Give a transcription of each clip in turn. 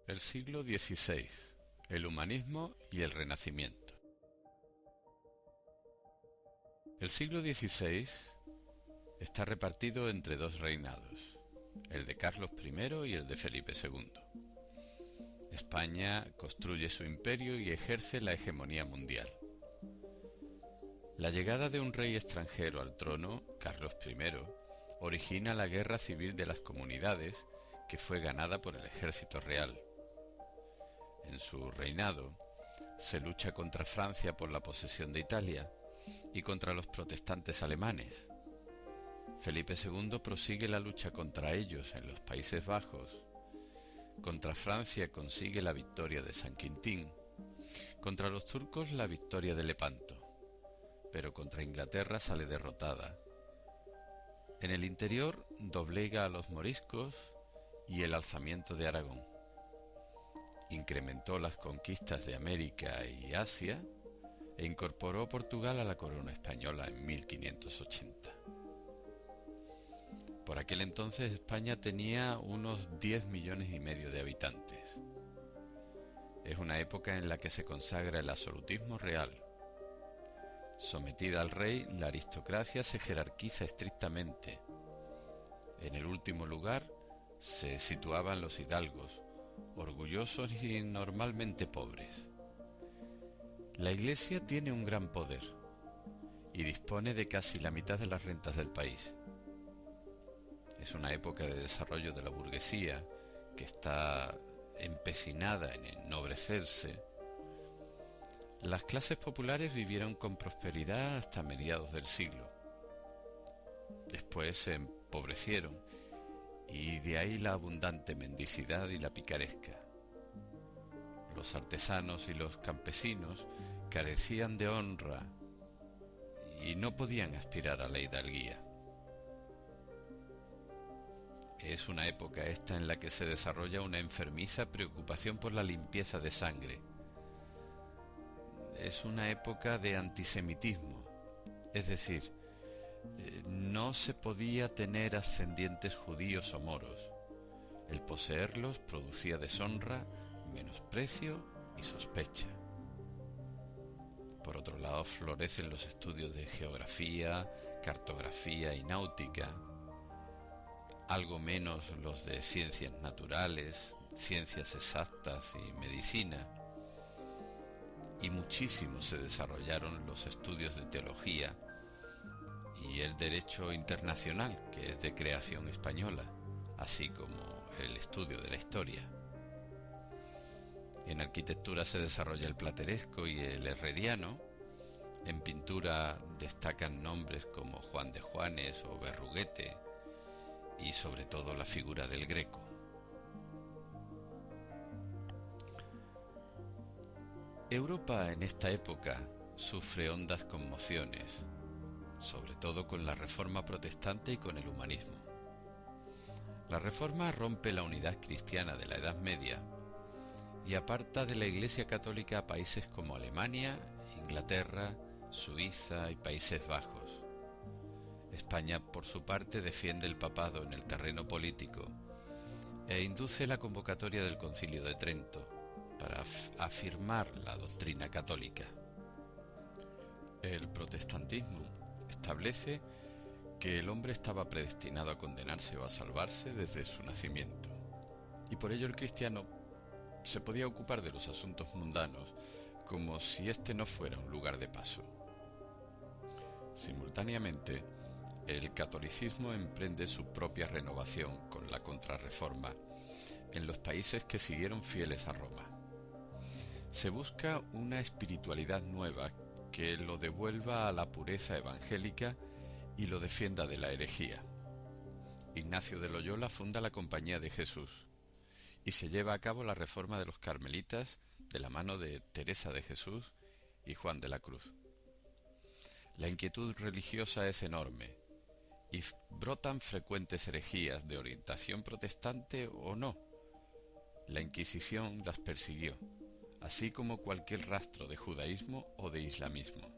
El siglo XVI, el humanismo y el Renacimiento. El siglo XVI está repartido entre dos reinados, el de Carlos I y el de Felipe II. España construye su imperio y ejerce la hegemonía mundial. La llegada de un rey extranjero al trono, Carlos I, origina la guerra civil de las comunidades, que fue ganada por el ejército real. En su reinado, se lucha contra Francia por la posesión de Italia y contra los protestantes alemanes. Felipe II prosigue la lucha contra ellos en los Países Bajos. Contra Francia consigue la victoria de San Quintín. Contra los turcos la victoria de Lepanto. Pero contra Inglaterra sale derrotada. En el interior doblega a los moriscos y el alzamiento de Aragón. Incrementó las conquistas de América y Asia e incorporó Portugal a la corona española en 1580. Por aquel entonces España tenía unos 10 millones y medio de habitantes. Es una época en la que se consagra el absolutismo real. Sometida al rey, la aristocracia se jerarquiza estrictamente. En el último lugar se situaban los hidalgos, orgullosos y normalmente pobres. La Iglesia tiene un gran poder y dispone de casi la mitad de las rentas del país. Es una época de desarrollo de la burguesía que está empecinada en ennobrecerse. Las clases populares vivieron con prosperidad hasta mediados del siglo. Después se empobrecieron y de ahí la abundante mendicidad y la picaresca. Los artesanos y los campesinos carecían de honra y no podían aspirar a la hidalguía. Es una época esta en la que se desarrolla una enfermiza preocupación por la limpieza de sangre. Es una época de antisemitismo, es decir, no se podía tener ascendientes judíos o moros. El poseerlos producía deshonra, menosprecio y sospecha. Por otro lado, florecen los estudios de geografía, cartografía y náutica, algo menos los de ciencias naturales, ciencias exactas y medicina, y muchísimo se desarrollaron los estudios de teología y el derecho internacional, que es de creación española, así como el estudio de la historia. En arquitectura se desarrolla el plateresco y el herreriano. En pintura destacan nombres como Juan de Juanes o Berruguete, y sobre todo la figura del Greco. Europa en esta época sufre hondas conmociones, sobre todo con la Reforma protestante y con el humanismo. La Reforma rompe la unidad cristiana de la Edad Media y aparta de la Iglesia Católica a países como Alemania, Inglaterra, Suiza y Países Bajos. España, por su parte, defiende el papado en el terreno político e induce la convocatoria del Concilio de Trento para afirmar la doctrina católica. El protestantismo establece que el hombre estaba predestinado a condenarse o a salvarse desde su nacimiento, y por ello el cristiano se podía ocupar de los asuntos mundanos como si éste no fuera un lugar de paso. Simultáneamente, el catolicismo emprende su propia renovación con la Contrarreforma en los países que siguieron fieles a Roma. Se busca una espiritualidad nueva que lo devuelva a la pureza evangélica y lo defienda de la herejía. Ignacio de Loyola funda la Compañía de Jesús y se lleva a cabo la reforma de los carmelitas de la mano de Teresa de Jesús y Juan de la Cruz. La inquietud religiosa es enorme y brotan frecuentes herejías de orientación protestante o no. La Inquisición las persiguió, así como cualquier rastro de judaísmo o de islamismo.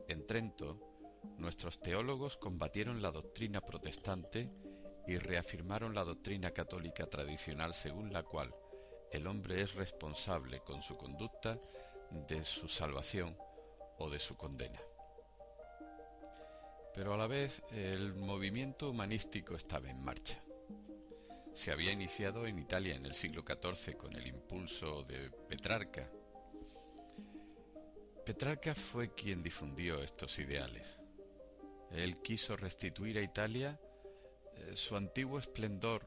En Trento, nuestros teólogos combatieron la doctrina protestante y reafirmaron la doctrina católica tradicional según la cual el hombre es responsable con su conducta de su salvación o de su condena. Pero a la vez el movimiento humanístico estaba en marcha. Se había iniciado en Italia en el siglo XIV con el impulso de Petrarca. Petrarca fue quien difundió estos ideales. Él quiso restituir a Italia su antiguo esplendor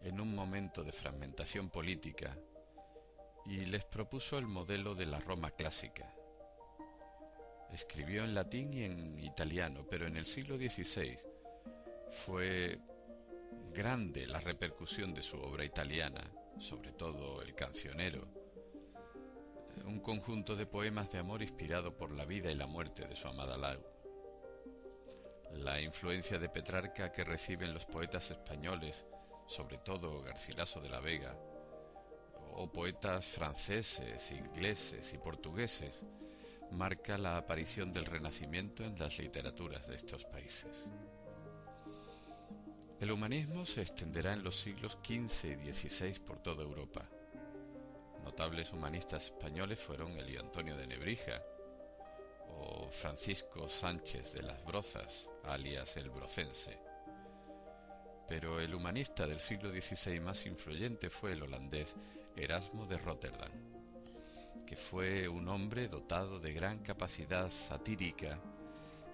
en un momento de fragmentación política y les propuso el modelo de la Roma clásica. Escribió en latín y en italiano, pero en el siglo XVI fue grande la repercusión de su obra italiana, sobre todo el Cancionero, un conjunto de poemas de amor inspirado por la vida y la muerte de su amada Lau. La influencia de Petrarca que reciben los poetas españoles, sobre todo Garcilaso de la Vega, o poetas franceses, ingleses y portugueses, marca la aparición del Renacimiento en las literaturas de estos países. El humanismo se extenderá en los siglos XV y XVI por toda Europa. Notables humanistas españoles fueron Elio Antonio de Nebrija o Francisco Sánchez de las Brozas, alias el Brocense. Pero el humanista del siglo XVI más influyente fue el holandés Erasmo de Róterdam, que fue un hombre dotado de gran capacidad satírica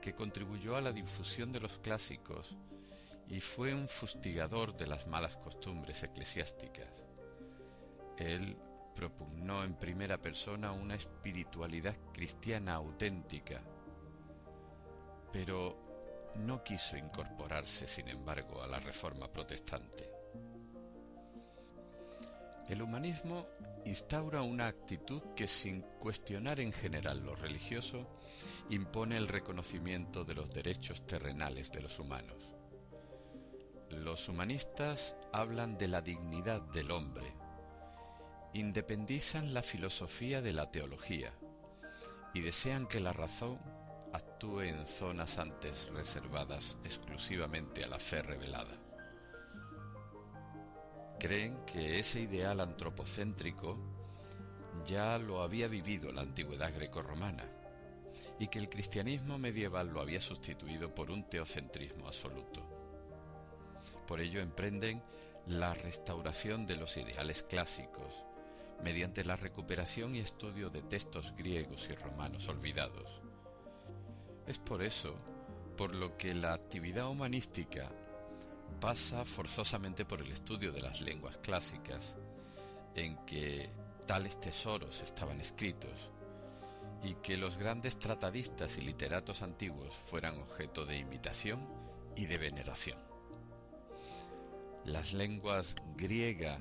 que contribuyó a la difusión de los clásicos y fue un fustigador de las malas costumbres eclesiásticas. Él propugnó en primera persona una espiritualidad cristiana auténtica, pero no quiso incorporarse, sin embargo, a la Reforma protestante. El humanismo instaura una actitud que, sin cuestionar en general lo religioso, impone el reconocimiento de los derechos terrenales de los humanos. Los humanistas hablan de la dignidad del hombre, independizan la filosofía de la teología y desean que la razón actúe en zonas antes reservadas exclusivamente a la fe revelada. Creen que ese ideal antropocéntrico ya lo había vivido la antigüedad grecorromana y que el cristianismo medieval lo había sustituido por un teocentrismo absoluto. Por ello emprenden la restauración de los ideales clásicos mediante la recuperación y estudio de textos griegos y romanos olvidados. Es por eso por lo que la actividad humanística pasa forzosamente por el estudio de las lenguas clásicas, en que tales tesoros estaban escritos, y que los grandes tratadistas y literatos antiguos fueran objeto de imitación y de veneración. Las lenguas griega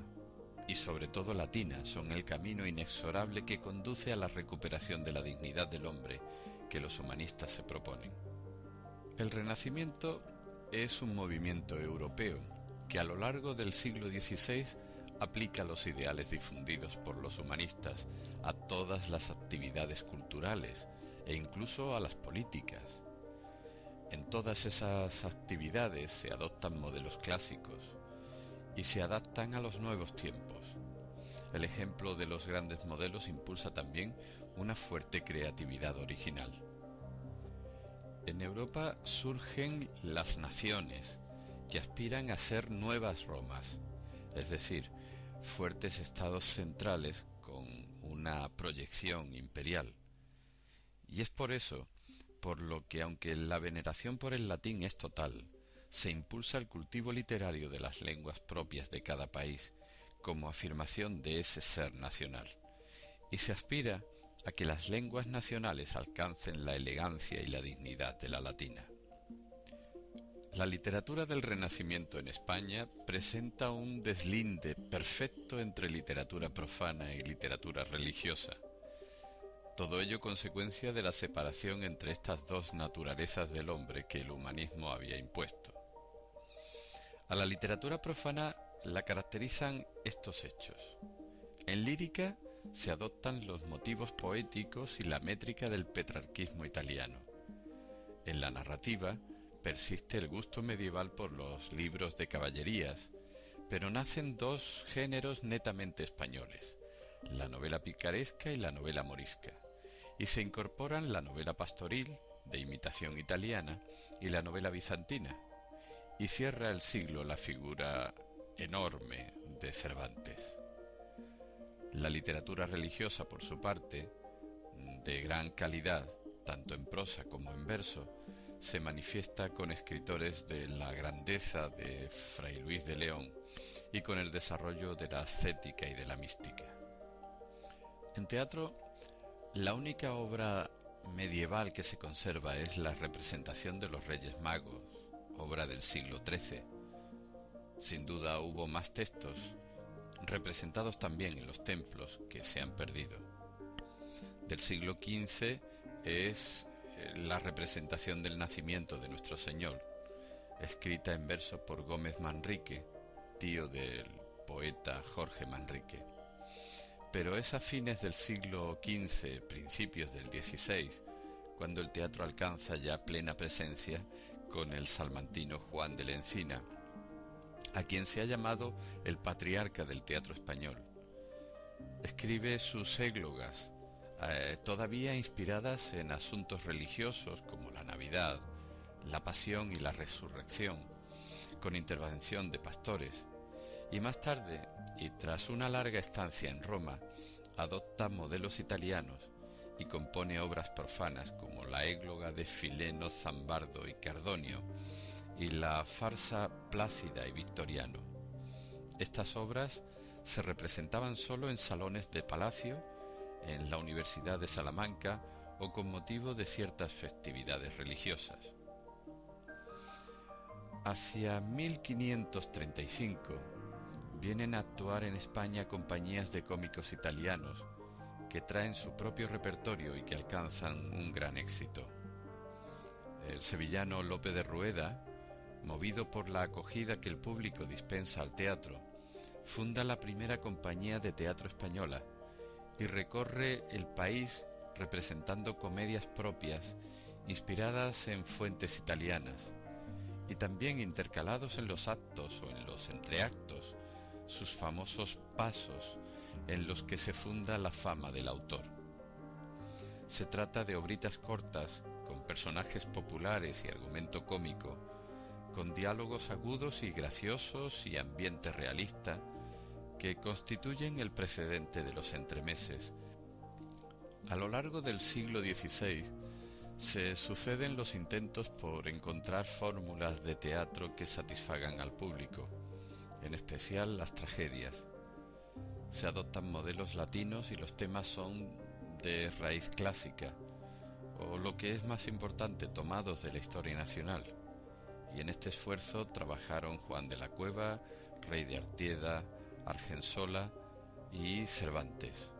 y sobre todo latina son el camino inexorable que conduce a la recuperación de la dignidad del hombre que los humanistas se proponen. El Renacimiento es un movimiento europeo que a lo largo del siglo XVI aplica los ideales difundidos por los humanistas a todas las actividades culturales e incluso a las políticas. En todas esas actividades se adoptan modelos clásicos y se adaptan a los nuevos tiempos. El ejemplo de los grandes modelos impulsa también una fuerte creatividad original. En Europa surgen las naciones, que aspiran a ser nuevas Romas, es decir, fuertes estados centrales con una proyección imperial. Y es por eso, por lo que aunque la veneración por el latín es total, se impulsa el cultivo literario de las lenguas propias de cada país, como afirmación de ese ser nacional, y se aspira a que las lenguas nacionales alcancen la elegancia y la dignidad de la latina. La literatura del Renacimiento en España presenta un deslinde perfecto entre literatura profana y literatura religiosa. Todo ello consecuencia de la separación entre estas dos naturalezas del hombre que el humanismo había impuesto. A la literatura profana la caracterizan estos hechos. En lírica se adoptan los motivos poéticos y la métrica del petrarquismo italiano. En la narrativa persiste el gusto medieval por los libros de caballerías, pero nacen dos géneros netamente españoles, la novela picaresca y la novela morisca, y se incorporan la novela pastoril, de imitación italiana, y la novela bizantina, y cierra el siglo la figura enorme de Cervantes. La literatura religiosa, por su parte, de gran calidad, tanto en prosa como en verso, se manifiesta con escritores de la grandeza de Fray Luis de León y con el desarrollo de la ascética y de la mística. En teatro, la única obra medieval que se conserva es la representación de los Reyes Magos, obra del siglo XIII. Sin duda hubo más textos, representados también en los templos, que se han perdido. Del siglo XV es la representación del nacimiento de nuestro Señor, escrita en verso por Gómez Manrique, tío del poeta Jorge Manrique. Pero es a fines del siglo XV, principios del XVI, cuando el teatro alcanza ya plena presencia con el salmantino Juan de la Encina, a quien se ha llamado el patriarca del teatro español. Escribe sus églogas, todavía inspiradas en asuntos religiosos como la Navidad, la Pasión y la Resurrección, con intervención de pastores, y más tarde, y tras una larga estancia en Roma, adopta modelos italianos y compone obras profanas como la égloga de Fileno, Zambardo y Cardonio y la farsa Plácida y Victoriano. Estas obras se representaban solo en salones de palacio, en la Universidad de Salamanca o con motivo de ciertas festividades religiosas. Hacia 1535 vienen a actuar en España compañías de cómicos italianos que traen su propio repertorio y que alcanzan un gran éxito. El sevillano Lope de Rueda, movido por la acogida que el público dispensa al teatro, funda la primera compañía de teatro española y recorre el país representando comedias propias inspiradas en fuentes italianas y también intercalados en los actos o en los entreactos sus famosos pasos en los que se funda la fama del autor. Se trata de obritas cortas con personajes populares y argumento cómico, con diálogos agudos y graciosos y ambiente realista que constituyen el precedente de los entremeses. A lo largo del siglo XVI se suceden los intentos por encontrar fórmulas de teatro que satisfagan al público, en especial las tragedias. Se adoptan modelos latinos y los temas son de raíz clásica, o lo que es más importante, tomados de la historia nacional. Y en este esfuerzo trabajaron Juan de la Cueva, Rey de Artieda, Argensola y Cervantes.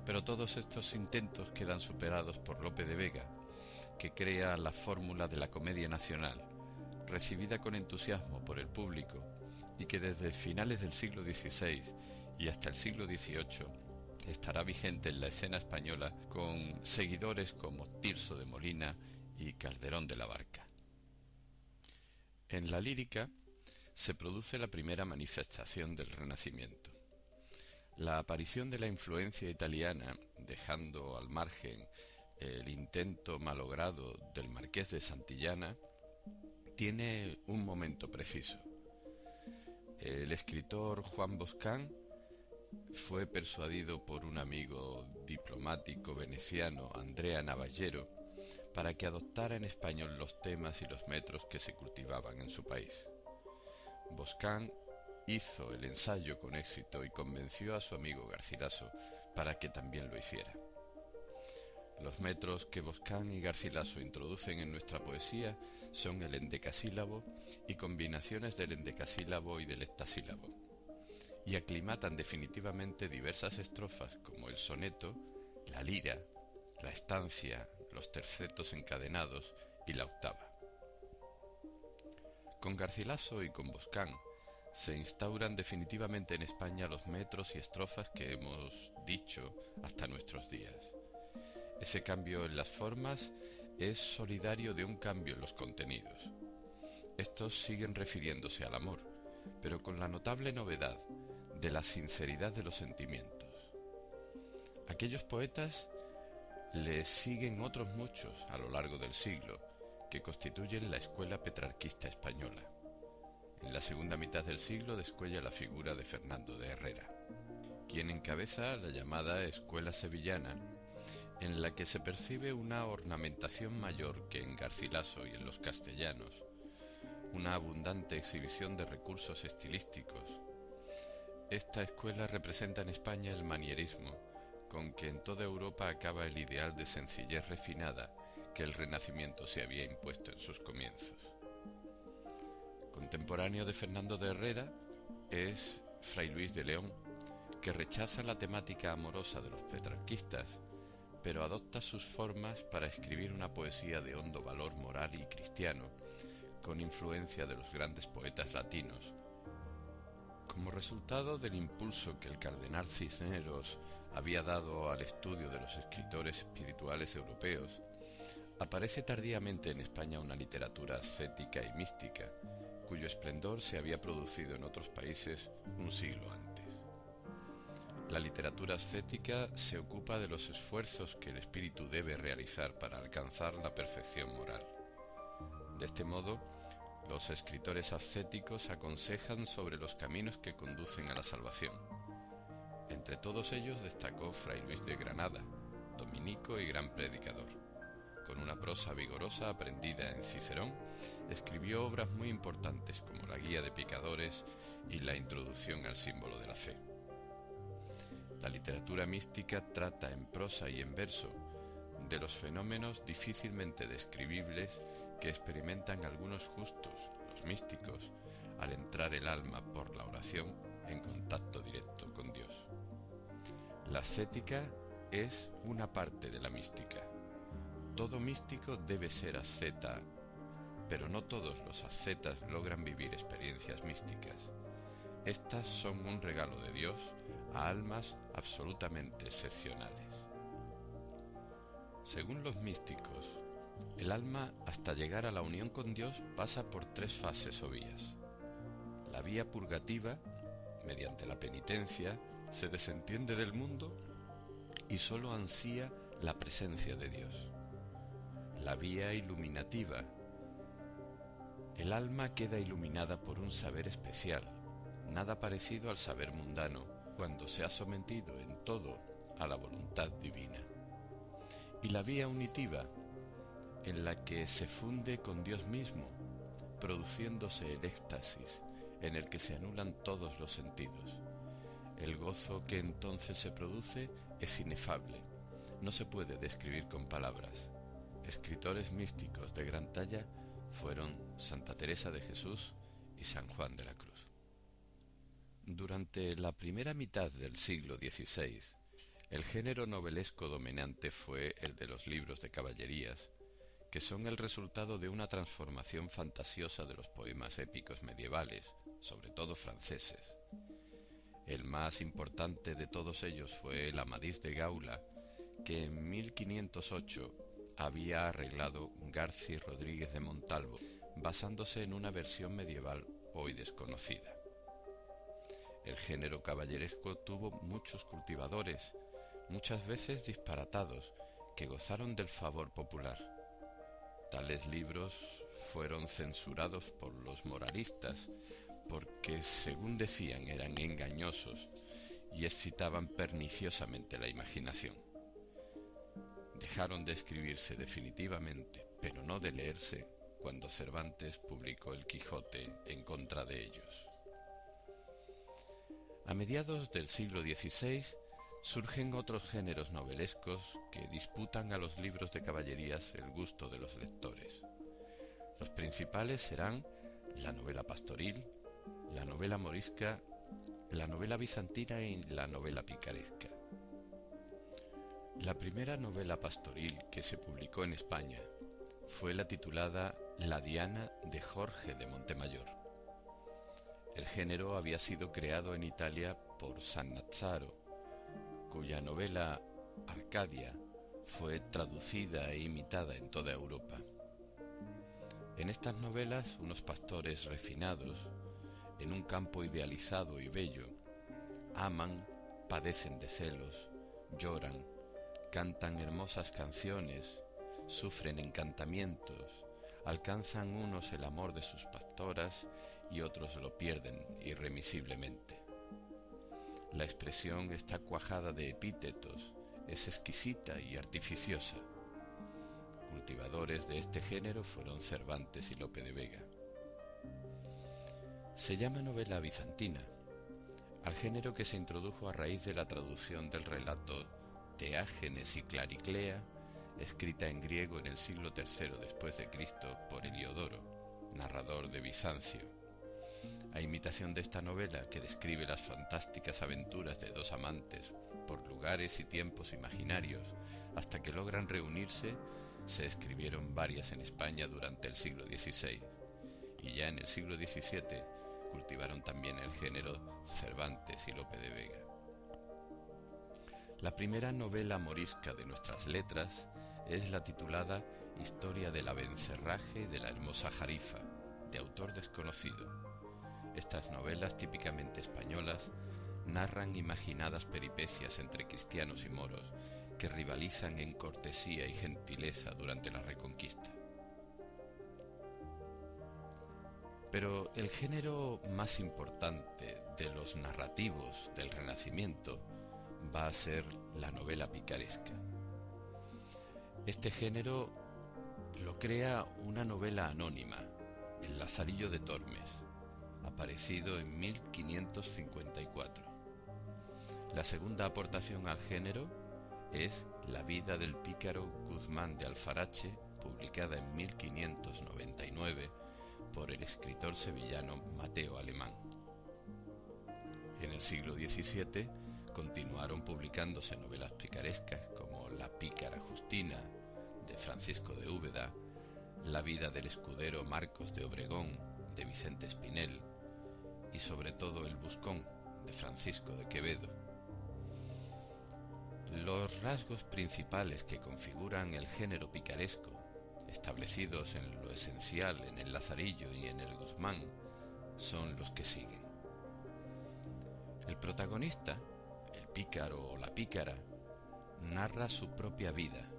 Pero todos estos intentos quedan superados por Lope de Vega, que crea la fórmula de la comedia nacional, recibida con entusiasmo por el público y que desde finales del siglo XVI y hasta el siglo XVIII estará vigente en la escena española con seguidores como Tirso de Molina y Calderón de la Barca. En la lírica se produce la primera manifestación del Renacimiento. La aparición de la influencia italiana, dejando al margen el intento malogrado del Marqués de Santillana, tiene un momento preciso. El escritor Juan Boscán fue persuadido por un amigo diplomático veneciano, Andrea Navallero, para que adoptara en español los temas y los metros que se cultivaban en su país. Boscán hizo el ensayo con éxito y convenció a su amigo Garcilaso para que también lo hiciera. Los metros que Boscán y Garcilaso introducen en nuestra poesía son el endecasílabo y combinaciones del endecasílabo y del heptasílabo, y aclimatan definitivamente diversas estrofas como el soneto, la lira, la estancia, los tercetos encadenados y la octava. Con Garcilaso y con Boscán se instauran definitivamente en España los metros y estrofas que hemos dicho hasta nuestros días. Ese cambio en las formas es solidario de un cambio en los contenidos. Estos siguen refiriéndose al amor, pero con la notable novedad de la sinceridad de los sentimientos. Aquellos poetas le siguen otros muchos a lo largo del siglo, que constituyen la escuela petrarquista española. En la segunda mitad del siglo descuella la figura de Fernando de Herrera, quien encabeza la llamada escuela sevillana, en la que se percibe una ornamentación mayor que en Garcilaso y en los castellanos, una abundante exhibición de recursos estilísticos. Esta escuela representa en España el manierismo, con que en toda Europa acaba el ideal de sencillez refinada que el Renacimiento se había impuesto en sus comienzos. Contemporáneo de Fernando de Herrera es Fray Luis de León, que rechaza la temática amorosa de los petrarquistas, pero adopta sus formas para escribir una poesía de hondo valor moral y cristiano, con influencia de los grandes poetas latinos. Como resultado del impulso que el cardenal Cisneros había dado al estudio de los escritores espirituales europeos, aparece tardíamente en España una literatura ascética y mística, cuyo esplendor se había producido en otros países un siglo antes. La literatura ascética se ocupa de los esfuerzos que el espíritu debe realizar para alcanzar la perfección moral. De este modo, los escritores ascéticos aconsejan sobre los caminos que conducen a la salvación. Entre todos ellos destacó Fray Luis de Granada, dominico y gran predicador. Con una prosa vigorosa aprendida en Cicerón, escribió obras muy importantes como la Guía de Pecadores y la Introducción al símbolo de la fe. La literatura mística trata en prosa y en verso de los fenómenos difícilmente describibles que experimentan algunos justos, los místicos, al entrar el alma por la oración en contacto directo con Dios. La ascética es una parte de la mística. Todo místico debe ser asceta, pero no todos los ascetas logran vivir experiencias místicas. Estas son un regalo de Dios a almas absolutamente excepcionales. Según los místicos, el alma, hasta llegar a la unión con Dios, pasa por tres fases o vías. La vía purgativa, mediante la penitencia, se desentiende del mundo y sólo ansía la presencia de Dios. La vía iluminativa. El alma queda iluminada por un saber especial, nada parecido al saber mundano, cuando se ha sometido en todo a la voluntad divina. Y la vía unitiva, en la que se funde con Dios mismo, produciéndose el éxtasis, en el que se anulan todos los sentidos. El gozo que entonces se produce es inefable, no se puede describir con palabras. Escritores místicos de gran talla fueron Santa Teresa de Jesús y San Juan de la Cruz. Durante la primera mitad del siglo XVI, el género novelesco dominante fue el de los libros de caballerías, que son el resultado de una transformación fantasiosa de los poemas épicos medievales, sobre todo franceses. El más importante de todos ellos fue el Amadís de Gaula, que en 1508 había arreglado Garci Rodríguez de Montalvo, basándose en una versión medieval hoy desconocida. El género caballeresco tuvo muchos cultivadores, muchas veces disparatados, que gozaron del favor popular. Tales libros fueron censurados por los moralistas porque, según decían, eran engañosos y excitaban perniciosamente la imaginación. Dejaron de escribirse definitivamente, pero no de leerse, cuando Cervantes publicó El Quijote en contra de ellos. A mediados del siglo XVI surgen otros géneros novelescos que disputan a los libros de caballerías el gusto de los lectores. Los principales serán la novela pastoril, la novela morisca, la novela bizantina y la novela picaresca. La primera novela pastoril que se publicó en España fue la titulada La Diana de Jorge de Montemayor. El género había sido creado en Italia por Sannazaro, cuya novela Arcadia fue traducida e imitada en toda Europa. En estas novelas, unos pastores refinados en un campo idealizado y bello, aman, padecen de celos, lloran, cantan hermosas canciones, sufren encantamientos, alcanzan unos el amor de sus pastoras y otros lo pierden irremisiblemente. La expresión está cuajada de epítetos, es exquisita y artificiosa. Cultivadores de este género fueron Cervantes y Lope de Vega. Se llama novela bizantina al género que se introdujo a raíz de la traducción del relato Teágenes y Clariclea, escrita en griego en el siglo III después de Cristo por Heliodoro, narrador de Bizancio. A imitación de esta novela, que describe las fantásticas aventuras de dos amantes por lugares y tiempos imaginarios hasta que logran reunirse, se escribieron varias en España durante el siglo XVI, y ya en el siglo XVII cultivaron también el género Cervantes y Lope de Vega. La primera novela morisca de nuestras letras es la titulada Historia del abencerraje de la hermosa Jarifa, de autor desconocido. Estas novelas típicamente españolas narran imaginadas peripecias entre cristianos y moros que rivalizan en cortesía y gentileza durante la Reconquista. Pero el género más importante de los narrativos del Renacimiento va a ser la novela picaresca. Este género lo crea una novela anónima, El Lazarillo de Tormes, aparecido en 1554. La segunda aportación al género es La vida del pícaro Guzmán de Alfarache, publicada en 1599 por el escritor sevillano Mateo Alemán. En el siglo XVII continuaron publicándose novelas picarescas como La pícara Justina, de Francisco de Úbeda, La vida del escudero Marcos de Obregón, de Vicente Espinel, y sobre todo El Buscón, de Francisco de Quevedo. Los rasgos principales que configuran el género picaresco, establecidos en lo esencial en el Lazarillo y en el Guzmán, son los que siguen. El protagonista, el pícaro o la pícara, narra su propia vida.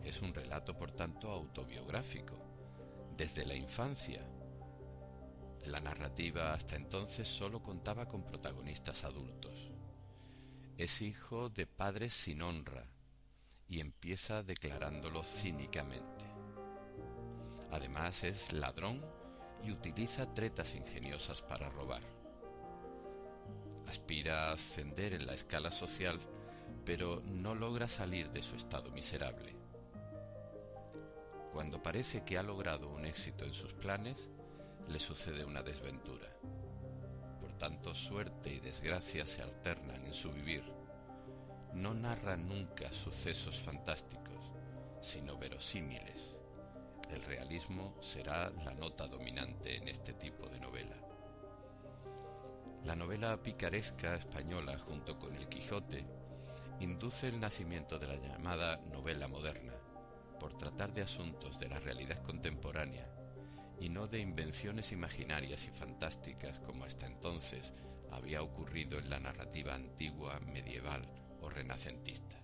Es un relato, por tanto, autobiográfico. Desde la infancia, la narrativa hasta entonces solo contaba con protagonistas adultos. Es hijo de padres sin honra y empieza declarándolo cínicamente. Además es ladrón y utiliza tretas ingeniosas para robar. Aspira a ascender en la escala social, pero no logra salir de su estado miserable. Cuando parece que ha logrado un éxito en sus planes, le sucede una desventura. Por tanto, suerte y desgracia se alternan en su vivir. No narra nunca sucesos fantásticos, sino verosímiles. El realismo será la nota dominante en este tipo de novela. La novela picaresca española, junto con El Quijote, induce el nacimiento de la llamada novela moderna, por tratar de asuntos de la realidad contemporánea y no de invenciones imaginarias y fantásticas como hasta entonces había ocurrido en la narrativa antigua, medieval o renacentista.